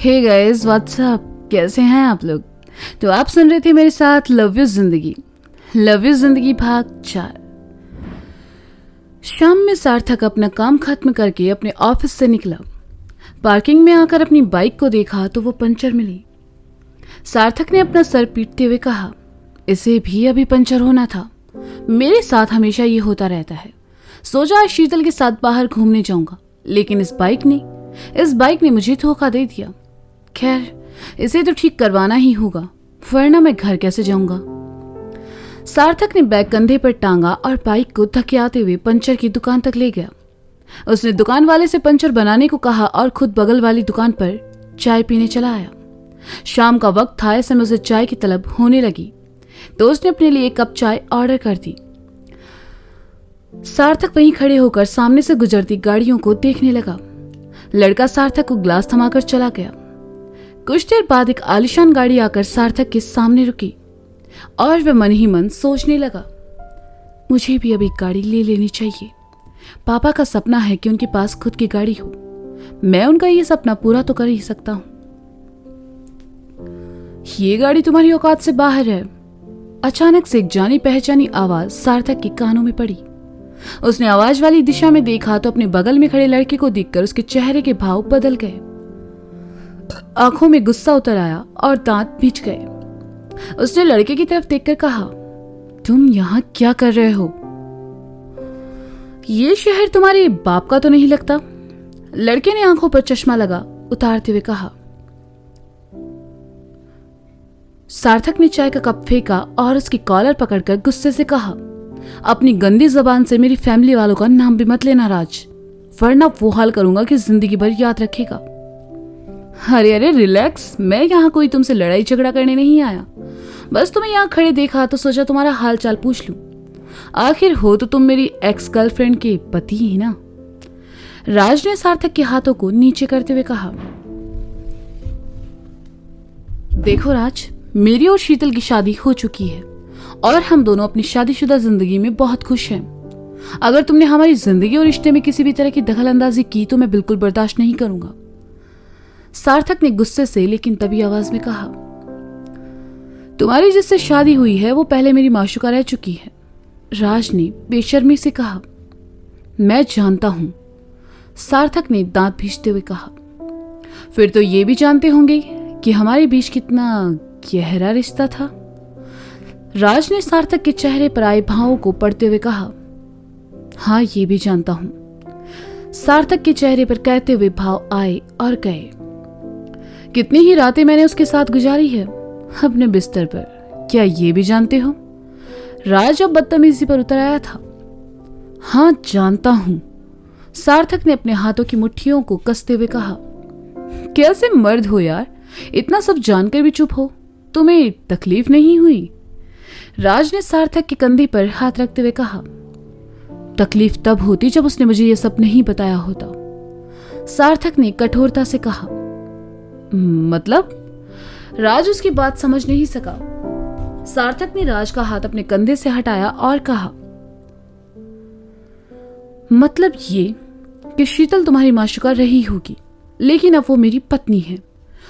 Hey guys what's up, कैसे हैं आप लोग। तो आप सुन रहे थे मेरे साथ लव यू जिंदगी भाग 4। शाम में सार्थक अपना काम खत्म करके अपने ऑफिस से निकला। पार्किंग में आकर अपनी बाइक को देखा तो वो पंचर मिली। सार्थक ने अपना सर पीटते हुए कहा, इसे भी अभी पंचर होना था। मेरे साथ हमेशा ये होता रहता है। सोचा आज शीतल के साथ बाहर घूमने जाऊंगा, लेकिन इस बाइक ने मुझे धोखा दे दिया। खैर, इसे तो ठीक करवाना ही होगा, वरना मैं घर कैसे जाऊंगा। सार्थक ने बैग कंधे पर टांगा और बाइक को धकेलते हुए पंचर की दुकान तक ले गया। उसने दुकान वाले से पंचर बनाने को कहा और खुद बगल वाली दुकान पर चाय पीने चला आया। शाम का वक्त था, ऐसे में उसे चाय की तलब होने लगी तो उसने अपने लिए एक कप चाय ऑर्डर कर दी। सार्थक वहीं खड़े होकर सामने से गुजरती गाड़ियों को देखने लगा। लड़का सार्थक को ग्लास थमाकर चला गया। कुछ देर बाद एक आलीशान गाड़ी आकर सार्थक के सामने रुकी और वह मन ही मन सोचने लगा, मुझे भी अब एक गाड़ी ले लेनी चाहिए। पापा का सपना है कि उनके पास खुद की गाड़ी हो। मैं उनका ये सपना पूरा तो कर ही सकता हूं। ये गाड़ी तुम्हारी औकात से बाहर है। अचानक से एक जानी पहचानी आवाज सार्थक के कानों में पड़ी। उसने आवाज वाली दिशा में देखा तो अपने बगल में खड़े लड़के को देखकर उसके चेहरे के भाव बदल गए। आंखों में गुस्सा उतर आया और दांत भींच गए। उसने लड़के की तरफ देखकर कहा, तुम यहां क्या कर रहे हो? ये शहर तुम्हारे बाप का तो नहीं लगता? लड़के ने आंखों पर चश्मा लगा उतारते हुए कहा। सार्थक ने चाय का कप फेंका और उसकी कॉलर पकड़कर गुस्से से कहा, अपनी गंदी जबान से मेरी फैमिली वालों का नाम भी मत लेना राज, वरना वो हाल करूंगा कि जिंदगी भर याद रखेगा। अरे अरे रिलैक्स, मैं यहाँ कोई तुमसे लड़ाई झगड़ा करने नहीं आया। बस तुम्हें यहाँ खड़े देखा तो सोचा तुम्हारा हाल चाल पूछ लूं। आखिर हो तो तुम मेरी एक्स गर्लफ्रेंड के पति ही ना। राज ने सार्थक के हाथों को नीचे करते हुए कहा, देखो राज, मेरी और शीतल की शादी हो चुकी है और हम दोनों अपनी शादीशुदा जिंदगी में बहुत खुश हैं। अगर तुमने हमारी जिंदगी और रिश्ते में किसी भी तरह की दखल अंदाजी की तो मैं बिल्कुल बर्दाश्त नहीं करूंगा। सार्थक ने गुस्से से लेकिन तभी आवाज में कहा, तुम्हारी जिससे शादी हुई है वो पहले मेरी माशूका रह चुकी है। राज ने बेशर्मी से कहा, मैं जानता हूं। सार्थक ने दांत भींचते हुए कहा, फिर तो ये भी जानते होंगे कि हमारे बीच कितना गहरा रिश्ता था। राज ने सार्थक के चेहरे पर आए भावों को पढ़ते हुए कहा, हाँ ये भी जानता हूं। सार्थक के चेहरे पर कहते हुए भाव आए और गए। कितनी ही रातें मैंने उसके साथ गुजारी है अपने बिस्तर पर, क्या ये भी जानते हो? राज अब बदतमीजी पर उतर आया था। हाँ जानता हूं। सार्थक ने अपने हाथों की मुट्ठियों को कसते हुए कहा, कैसे मर्द हो यार, इतना सब जानकर भी चुप हो। तुम्हें तकलीफ नहीं हुई? राज ने सार्थक के कंधे पर हाथ रखते हुए कहा, तकलीफ तब होती जब उसने मुझे यह सब नहीं बताया होता। सार्थक ने कठोरता से कहा, मतलब? राज उसकी बात समझ नहीं सका। सार्थक ने राज का हाथ अपने कंधे से हटाया और कहा, मतलब ये कि शीतल तुम्हारी माशूका रही होगी, लेकिन अब वो मेरी पत्नी है।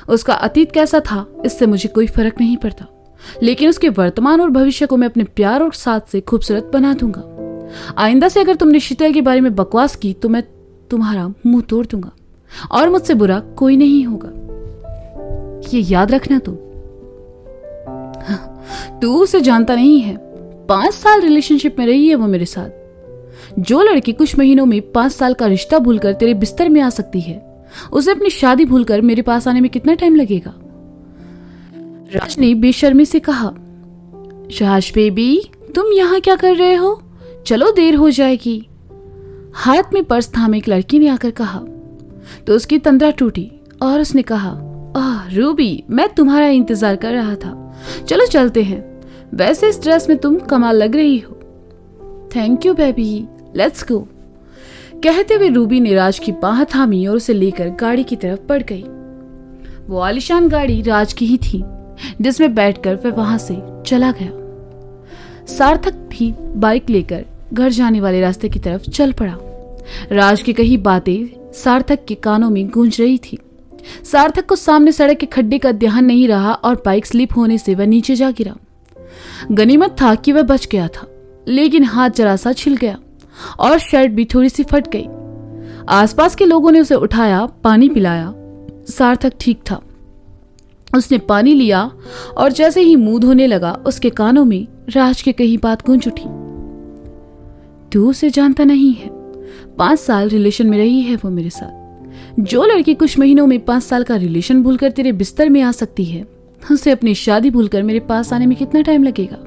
उसका अतीत कैसा था इससे मुझे कोई फर्क नहीं पड़ता, लेकिन उसके वर्तमान और भविष्य को मैं अपने प्यार और साथ से खूबसूरत बना दूंगा। आइंदा से अगर तुमने शीतल के बारे में बकवास की तो मैं तुम्हारा मुंह तोड़ दूंगा और मुझसे बुरा कोई नहीं होगा। ये याद रखना तू उसे जानता नहीं है। 5 साल रिलेशनशिप में रही है वो मेरे साथ। जो लड़की कुछ महीनों में 5 साल का रिश्ता भूलकर तेरे बिस्तर में आ सकती है, उसे अपनी शादी भूलकर मेरे पास आने में कितना टाइम लगेगा? राज ने बेशर्मी से कहा, राज बेबी तुम यहाँ क्या कर रहे हो? चलो देर हो जाएगी। हाथ में पर्स थामे एक लड़की ने आकर कहा तो उसकी तंद्रा टूटी और उसने कहा, रूबी मैं तुम्हारा इंतजार कर रहा था, चलो चलते हैं। वैसे इस ड्रेस में तुम कमाल लग रही हो। Thank you baby, let's go. कहते हुए रूबी ने राज की बाह थामी और उसे लेकर गाड़ी की तरफ बढ़ गई। वो आलीशान गाड़ी राज की ही थी जिसमें बैठकर वह वहां से चला गया। सार्थक भी बाइक लेकर घर जाने वाले रास्ते की तरफ चल पड़ा। राज की कही बातें सार्थक के कानों में गूंज रही थी। सार्थक को सामने सड़क के खड्डे का ध्यान नहीं रहा और बाइक स्लिप होने से वह नीचे जा गिरा। गनीमत था कि वह बच गया था, लेकिन हाथ जरा सा छिल गया और शर्ट भी थोड़ी सी फट गई। आसपास के लोगों ने उसे उठाया, पानी पिलाया। सार्थक ठीक था। उसने पानी लिया और जैसे ही मुंह धोने लगा, उसके कानों में राज की कही बात गूंज उठी। तू उसे जानता नहीं है, 5 साल रिलेशन में रही है वो मेरे साथ। जो लड़की कुछ महीनों में 5 साल का रिलेशन भूलकर तेरे बिस्तर में आ सकती है, उसे अपनी शादी भूलकर मेरे पास आने में कितना टाइम लगेगा।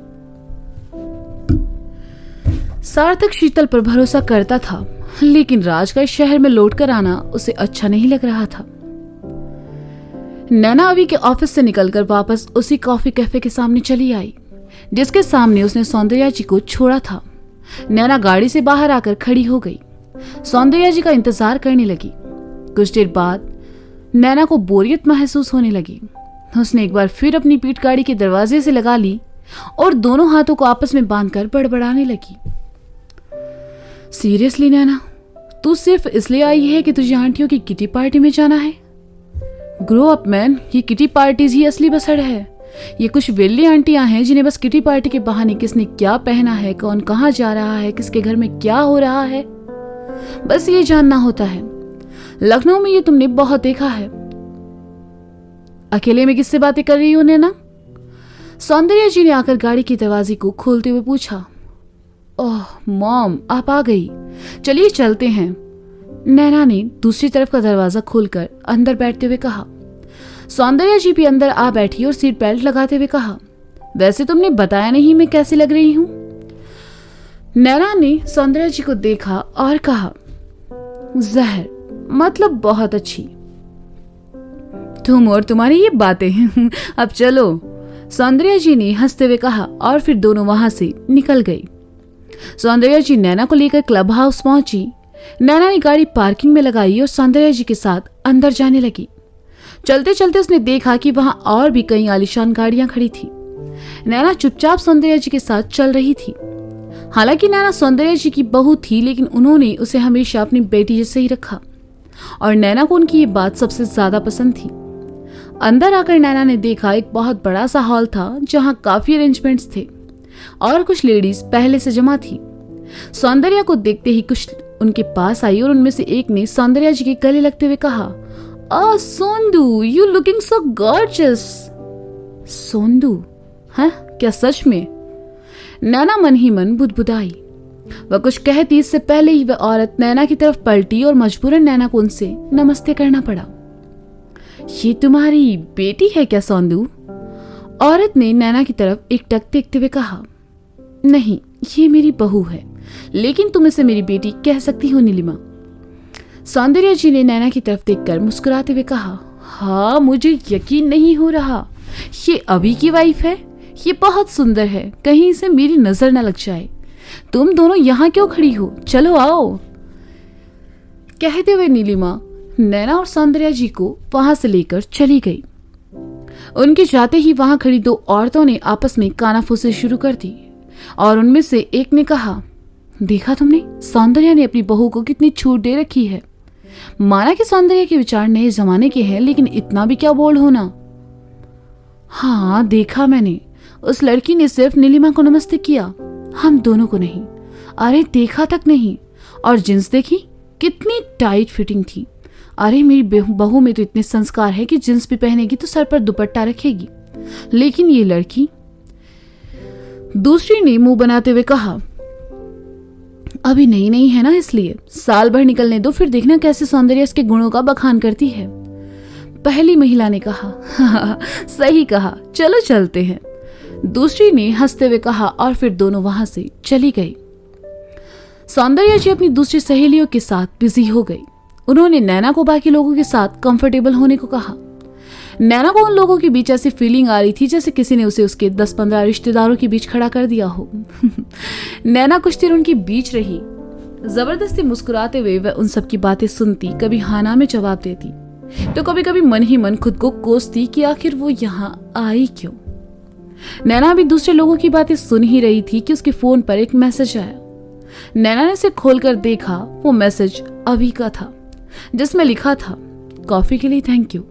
सार्थक शीतल पर भरोसा करता था, लेकिन राज का इस शहर में लौटकर आना उसे अच्छा नहीं लग रहा था। नैना अभी के ऑफिस से निकलकर वापस उसी कॉफी कैफे के सामने चली आई, जिसके सामने उसने सौंदर्या जी को छोड़ा था। नैना गाड़ी से बाहर आकर खड़ी हो गई, सौंदर्या जी का इंतजार करने लगी। कुछ देर बाद नैना को बोरियत महसूस होने लगी। उसने एक बार फिर अपनी पीठ गाड़ी के दरवाजे से लगा ली और दोनों हाथों को आपस में बांधकर बड़बड़ाने लगी। सीरियसली नैना, तू सिर्फ इसलिए आई है कि तुझे आंटियों की किटी पार्टी में जाना है? ग्रो अप मैन, ये किटी पार्टीज ही असली बसड़ है। ये कुछ वेली आंटियां हैं जिन्हें बस किटी पार्टी के बहाने किसने क्या पहना है, कौन कहाँ जा रहा है, किसके घर में क्या हो रहा है, बस ये जानना होता है। लखनऊ में ये तुमने बहुत देखा है। अकेले में किससे बातें कर रही हो नैना? सौंदर्या जी ने आकर गाड़ी की दरवाजे को खोलते हुए पूछा। ओह मॉम, आप आ गई, चलिए चलते हैं। नैना ने दूसरी तरफ का दरवाजा खोलकर अंदर बैठते हुए कहा। सौंदर्या जी भी अंदर आ बैठी और सीट बेल्ट लगाते हुए कहा, वैसे तुमने बताया नहीं मैं कैसी लग रही हूं। नैना ने सौंदर्या जी को देखा और कहा, जहर, मतलब बहुत अच्छी। तुम और तुम्हारी ये बातें अब चलो, सौंदर्या जी ने हंसते हुए कहा और फिर दोनों वहां से निकल गई। सौंदर्या जी नैना को लेकर क्लब हाउस पहुंची। नैना ने गाड़ी पार्किंग में लगाई और सौंदर्या जी के साथ अंदर जाने लगी। चलते चलते उसने देखा कि वहां और भी कई आलीशान गाड़ियां खड़ी थी। नैना चुपचाप सौंदर्या जी के साथ चल रही थी। हालांकि नैना सौंदर्या जी की बहू थी, लेकिन उन्होंने उसे हमेशा अपनी बेटी जैसे ही रखा और नैना को उनकी ये बात सबसे ज्यादा पसंद थी। अंदर आकर नैना ने देखा एक बहुत बड़ा सा हॉल था जहां काफी अरेंजमेंट्स थे और कुछ लेडीज पहले से जमा थी। सौंदर्या को देखते ही कुछ उनके पास आई और उनमें से एक ने सौंदर्या जी के गले लगते हुए कहा, "ओह Sondu, you looking so gorgeous." Sondu? हाँ, क्या सच में? नैना मन ही मन बुदबुदाई। वह कुछ कहती इससे पहले ही वह औरत नैना की तरफ पलटी और मजबूरन नैना को उनसे नमस्ते करना पड़ा। ये तुम्हारी बेटी है क्या सोंदू? औरत ने नैना की तरफ एकटक देखते हुए कहा। नहीं, ये मेरी बहू है, लेकिन तुम इसे मेरी बेटी कह सकती हो नीलिमा। सौंदर्या जी ने नैना की तरफ देखकर मुस्कुराते हुए कहा, हाँ, मुझे यकीन नहीं हो रहा, ये अभी की वाइफ है। ये बहुत सुंदर है, कहीं इसे मेरी नजर न लग जाए। तुम दोनों यहाँ क्यों खड़ी हो, चलो आओ। कहते हुए नीलिमा नैना और सौंदर्या जी को वहां से लेकर चली गई। उनके जाते ही वहां खड़ी दो औरतों ने आपस में कानाफूसी शुरू कर दी और उनमें से एक ने कहा, देखा तुमने, सौंदर्या ने अपनी बहू को कितनी छूट दे रखी है। माना कि सौंदर्या के विचार नए जमाने के हैं, लेकिन इतना भी क्या बोल्ड होना। हाँ, देखा मैंने, उस लड़की ने सिर्फ नीलिमा को नमस्ते किया, हम दोनों को नहीं। अरे देखा तक नहीं। और जींस देखी, कितनी टाइट फिटिंग थी। अरे मेरी बहू में तो इतने संस्कार है कि जींस भी पहनेगी तो सर पर दुपट्टा रखेगी, लेकिन ये लड़की। दूसरी ने मुंह बनाते हुए कहा, अभी नई नई है ना, इसलिए साल भर निकलने दो, फिर देखना कैसे सौंदर्य इसके गुणों का बखान करती है। पहली महिला ने कहा, हाँ, सही कहा, चलो चलते हैं। दूसरी ने हंसते हुए कहा और फिर दोनों वहां से चली गई। सौंदर्या जी अपनी दूसरी सहेलियों के साथ बिजी हो गई। उन्होंने नैना को बाकी लोगों के साथ कंफर्टेबल होने को कहा। नैना को उन लोगों के बीच ऐसी फीलिंग आ रही थी जैसे किसी ने उसे उसके 10-15 रिश्तेदारों के बीच खड़ा कर दिया हो। नैना कुछ देर उनके बीच रही। जबरदस्ती मुस्कुराते हुए वह उन सब की बातें सुनती, कभी हाना में जवाब देती तो कभी कभी मन ही मन खुद को कोसती कि आखिर वो यहाँ आई क्यों। नैना भी दूसरे लोगों की बातें सुन ही रही थी कि उसके फोन पर एक मैसेज आया। नैना ने इसे खोलकर देखा। वो मैसेज अभी का था, जिसमें लिखा था, कॉफी के लिए थैंक यू,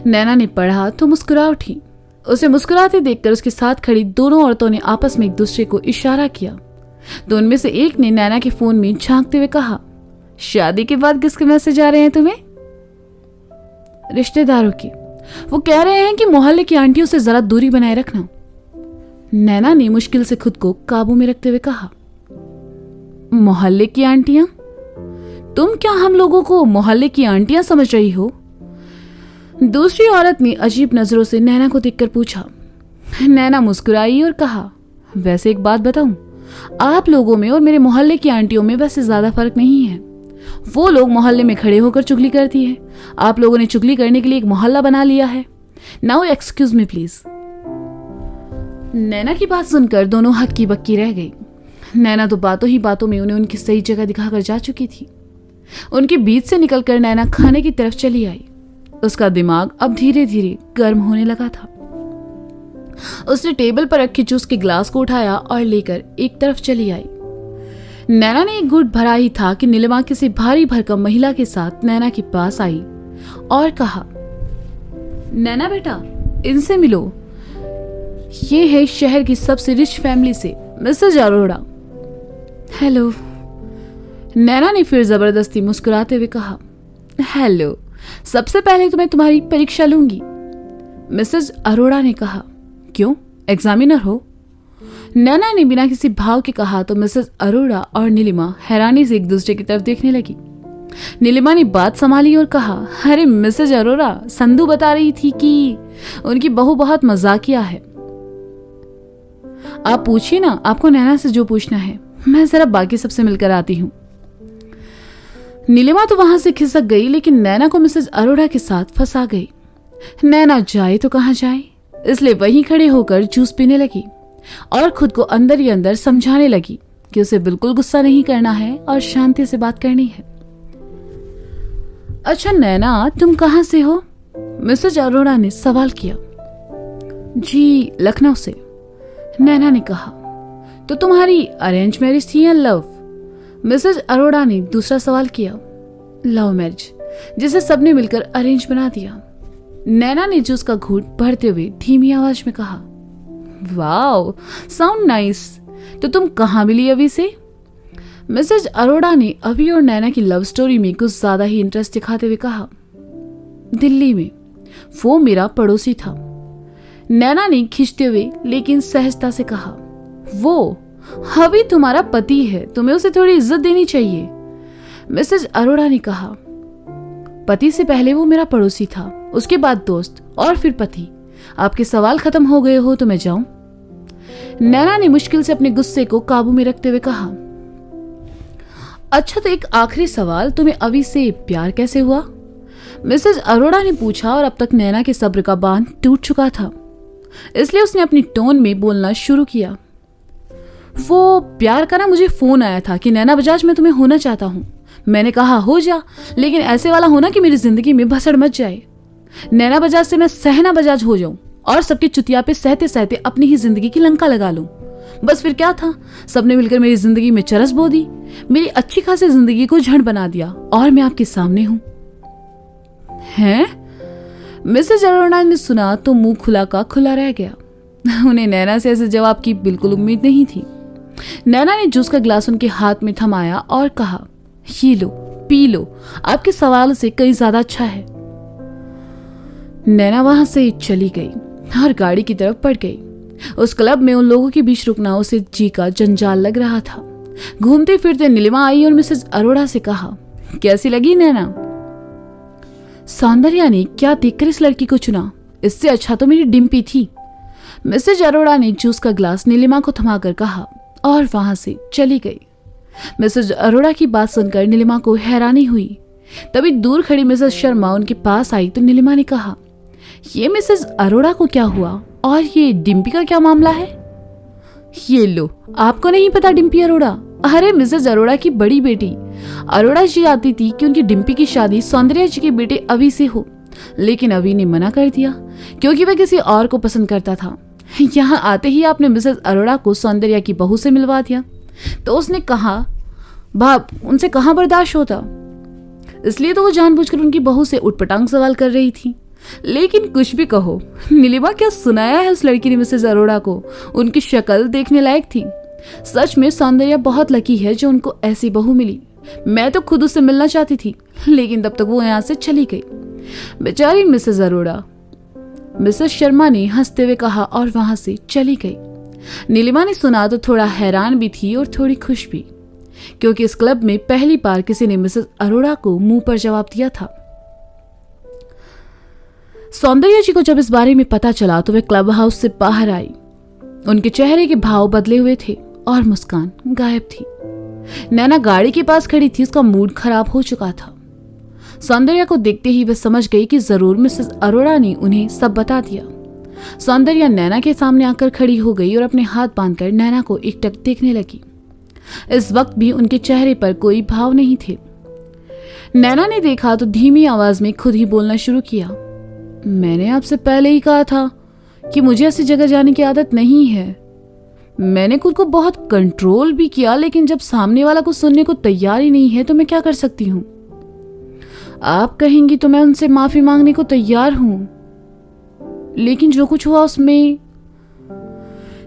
नैना ने पढ़ा तो मुस्कुरा उठी। उसे मुस्कुराते देखकर उसके साथ खड़ी दोनों औरतों ने आपस में एक दूसरे को इशारा किया। तो उनमें से एक ने नैना के फोन में झांकते हुए कहा, शादी के बाद किसके मैसेज आ रहे हैं तुम्हें? रिश्तेदारों की। वो कह रहे हैं कि मोहल्ले की आंटियों से जरा दूरी बनाए रखना। नैना ने मुश्किल से खुद को काबू में रखते हुए कहा, मोहल्ले की आंटियां? तुम क्या हम लोगों को मोहल्ले की आंटियां समझ रही हो? दूसरी औरत ने अजीब नजरों से नैना को देखकर पूछा। नैना मुस्कुराई और कहा, वैसे एक बात बताऊं, आप लोगों में और मेरे मोहल्ले की आंटियों में वैसे ज्यादा फर्क नहीं है। वो लोग मोहल्ले में खड़े होकर चुगली करती है, आप लोगों ने चुगली करने के लिए एक मोहल्ला बना लिया है। Now excuse me please. Naina की बात सुनकर दोनों हक्की बक्की रह गई। नैना तो बातों ही बातों में उन्हें उनकी सही जगह दिखाकर जा चुकी थी। उनके बीच से निकलकर नैना खाने की तरफ चली आई। उसका दिमाग अब धीरे धीरे गर्म होने लगा था। उसने टेबल पर रखे जूस के ग्लास को उठाया और लेकर एक तरफ चली आई। नैना ने एक घूंट भरा ही था कि नीलिमा किसी भारी भरकम महिला के साथ नैना के पास आई और कहा, नैना बेटा, इनसे मिलो। ये है शहर की सबसे रिच फैमिली से मिसेज अरोड़ा। हेलो। नैना ने फिर जबरदस्ती मुस्कुराते हुए कहा, हेलो। सबसे पहले तो मैं तुम्हारी परीक्षा लूंगी। मिसेज अरोड़ा ने कहा, क्यों, एग्जामिनर हो? नैना ने बिना किसी भाव के कहा तो मिसेज अरोड़ा और नीलिमा हैरानी से एक दूसरे की तरफ देखने लगी। नीलिमा ने बात संभाली और कहा, अरे मिसेज अरोड़ा, संधू बता रही थी कि उनकी बहू बहुत मजाकिया है। आप पूछिए ना, आपको नैना से जो पूछना है। मैं जरा बाकी सबसे मिलकर आती हूँ। नीलिमा तो वहां से खिसक गई, लेकिन नैना को मिसेज अरोड़ा के साथ फंसा गई। नैना जाए तो कहां जाए, इसलिए वहीं खड़े होकर जूस पीने लगी और खुद को अंदर ही अंदर समझाने लगी कि उसे बिल्कुल गुस्सा नहीं करना है और शांति से बात करनी है। अच्छा नैना, तुम कहां से हो? मिसेज अरोड़ा ने सवाल किया। जी, लखनऊ से। नैना ने कहा। तो तुम्हारी अरेंज मैरिज थी या लव? मिसेज अरोड़ा ने दूसरा सवाल किया। लव मैरिज, जिसे सबने मिलकर अरेंज बना दिया। नैना ने जूस का घूंट भरते हुए धीमी आवाज में कहा, वाओ, साउंड नाइस। तो तुम कहां मिली अभी से? मिसेज अरोड़ा ने अभी और नैना की लव स्टोरी में कुछ ज्यादा ही इंटरेस्ट दिखाते हुए कहा, दिल्ली में। वो मेरा पड़ोसी था। नैना ने खींचते हुए लेकिन सहजता से कहा, वो अभी तुम्हारा पति है, तुम्हें उसे थोड़ी इज्जत देनी चाहिए। मिसेज अरोड़ा ने कहा, पति से पहले वो मेरा पड़ोसी था, उसके बाद दोस्त और फिर पति। आपके सवाल खत्म हो गए हो तो मैं जाऊं? नैना ने मुश्किल से अपने गुस्से को काबू में रखते हुए कहा, अच्छा तो एक आखिरी सवाल, तुम्हें अभी से प्यार कैसे हुआ? मिसेज अरोड़ा ने पूछा और अब तक नैना के सब्र का बांध टूट चुका था, इसलिए उसने अपनी टोन में बोलना शुरू किया। वो प्यार का ना, मुझे फोन आया था कि नैना बजाज मैं तुम्हें होना चाहता हूँ। मैंने कहा हो जा, लेकिन ऐसे वाला होना कि मेरी जिंदगी में भसड़ मच जाए। नैना बजाज से मैं सहना बजाज हो जाऊं और सबके चुतिया पे सहते सहते अपनी ही जिंदगी की लंका लगा लूं। बस फिर क्या था, सबने मिलकर मेरी जिंदगी में चरस बो दी, मेरी अच्छी खासी जिंदगी को झंड बना दिया और मैं आपके सामने हूं। हैं? मिसेज अरोड़ा ने सुना तो मुंह खुला का खुला रह गया। उन्हें नैना से ऐसे जवाब की बिल्कुल उम्मीद नहीं थी। नैना ने जूस का ग्लास उनके हाथ में थमाया और कहा, ये लो, पी लो, आपके सवाल से कहीं ज्यादा अच्छा है। नैना वहां से चली गई और गाड़ी की तरफ बढ़ गई। उस क्लब में उन लोगों के बीच रुकना उसे जी का जंजाल लग रहा था। घूमते फिरते नीलिमा आई और मिसेज अरोड़ा से कहा, कैसी लगी नैना? सौंदर्या ने क्या देखकर इस लड़की को चुना, इससे अच्छा तो मेरी डिम्पी थी। मिसेज अरोड़ा ने जूस का ग्लास नीलिमा को थमाकर कहा और वहां से चली गई। मिसेज अरोड़ा की बात सुनकर नीलिमा को हैरानी हुई। तभी दूर खड़ी मिसेज शर्मा उनके पास आई तो नीलिमा ने कहा, ये मिसेज अरोड़ा को क्या हुआ और ये डिम्पी का क्या मामला है? ये लो, आपको नहीं पता डिम्पी अरोड़ा? अरे मिसेज अरोड़ा की बड़ी बेटी अरोड़ा जी आती थी कि उनकी डिम्पी की शादी सौंदर्या जी के बेटे अवि से हो, लेकिन अवि ने मना कर दिया क्योंकि वह किसी और को पसंद करता था। यहाँ आते ही आपने मिसेज अरोड़ा को सौंदर्या की बहू से मिलवा दिया, तो उसने कहा बाप उनसे कहाँ बर्दाश्त होता, इसलिए तो वो जानबूझकर उनकी बहू से उटपटांग सवाल कर रही थी। लेकिन कुछ भी कहो, नीलिमा क्या सुनाया है उस लड़की ने मिसेज अरोड़ा को। उनकी शक्ल देखने लायक थी। सच में सौंदर्या बहुत लकी है जो उनको ऐसी बहू मिली। मैं तो खुद उससे मिलना चाहती थी, लेकिन तब तक वो यहाँ से चली गई। बेचारी मिसेज अरोड़ा, मिसेज शर्मा ने हंसते हुए कहा और वहां से चली गई। नीलिमा ने सुना तो थोड़ा हैरान भी थी और थोड़ी खुश भी, क्योंकि इस क्लब में पहली बार किसी ने मिसेज अरोड़ा को मुंह पर जवाब दिया था। सौंदर्या जी को जब इस बारे में पता चला तो वे क्लब हाउस से बाहर आई। उनके चेहरे के भाव बदले हुए थे और मुस्कान गायब थी। नैना गाड़ी के पास खड़ी थी, उसका मूड खराब हो चुका था। सौंदर्या को देखते ही वह समझ गई कि जरूर मिसेस अरोड़ा ने उन्हें सब बता दिया। सौंदर्या नैना के सामने आकर खड़ी हो गई और अपने हाथ बांधकर नैना को एकटक देखने लगी। इस वक्त भी उनके चेहरे पर कोई भाव नहीं थे। नैना ने देखा तो धीमी आवाज में खुद ही बोलना शुरू किया, मैंने आपसे पहले ही कहा था कि मुझे ऐसी जगह जाने की आदत नहीं है। मैंने खुद को बहुत कंट्रोल भी किया, लेकिन जब सामने वाला कुछ सुनने को तैयार ही नहीं है तो मैं क्या कर सकती हूँ। आप कहेंगी तो मैं उनसे माफी मांगने को तैयार हूं, लेकिन जो कुछ हुआ उसमें।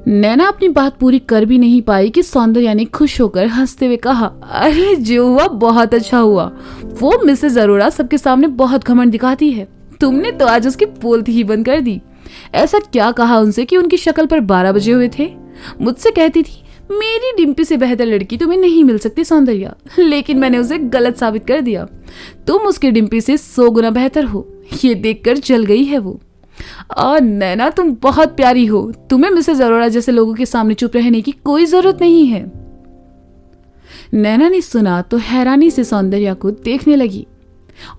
नैना अपनी बात पूरी कर भी नहीं पाई कि सौंदर्या ने खुश होकर हंसते हुए कहा, अरे जो हुआ बहुत अच्छा हुआ। वो मिसेज अरोड़ा सबके सामने बहुत घमंड दिखाती है, तुमने तो आज उसकी बोलती ही बंद कर दी। ऐसा क्या कहा उनसे कि उनकी शक्ल पर 12 बजे हुए थे। मुझसे कहती थी मेरी डिम्पी से बेहतर लड़की तुम्हें नहीं मिल सकती सौंदर्या, लेकिन मैंने उसे गलत साबित कर दिया। तुम उसकी डिम्पी से 100 गुना बेहतर हो, ये देखकर जल गई है वो। और नैना तुम बहुत प्यारी हो, तुम्हें मिसेज अरोड़ा जैसे लोगों के सामने चुप रहने की कोई जरूरत नहीं है। नैना ने सुना तो हैरानी से सौंदर्या को देखने लगी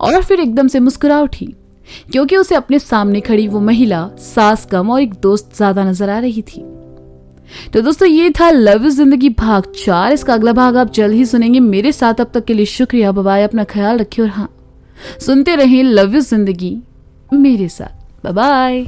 और फिर एकदम से मुस्कुरा उठी, क्योंकि उसे अपने सामने खड़ी वो महिला सास कम और एक दोस्त ज्यादा नजर आ रही थी। तो दोस्तों ये था लव इज जिंदगी भाग 4। इसका अगला भाग आप जल्द ही सुनेंगे मेरे साथ। अब तक के लिए शुक्रिया, बाय बाय, अपना ख्याल रखिए और हाँ, सुनते रहें लव इज जिंदगी मेरे साथ। Bye bye.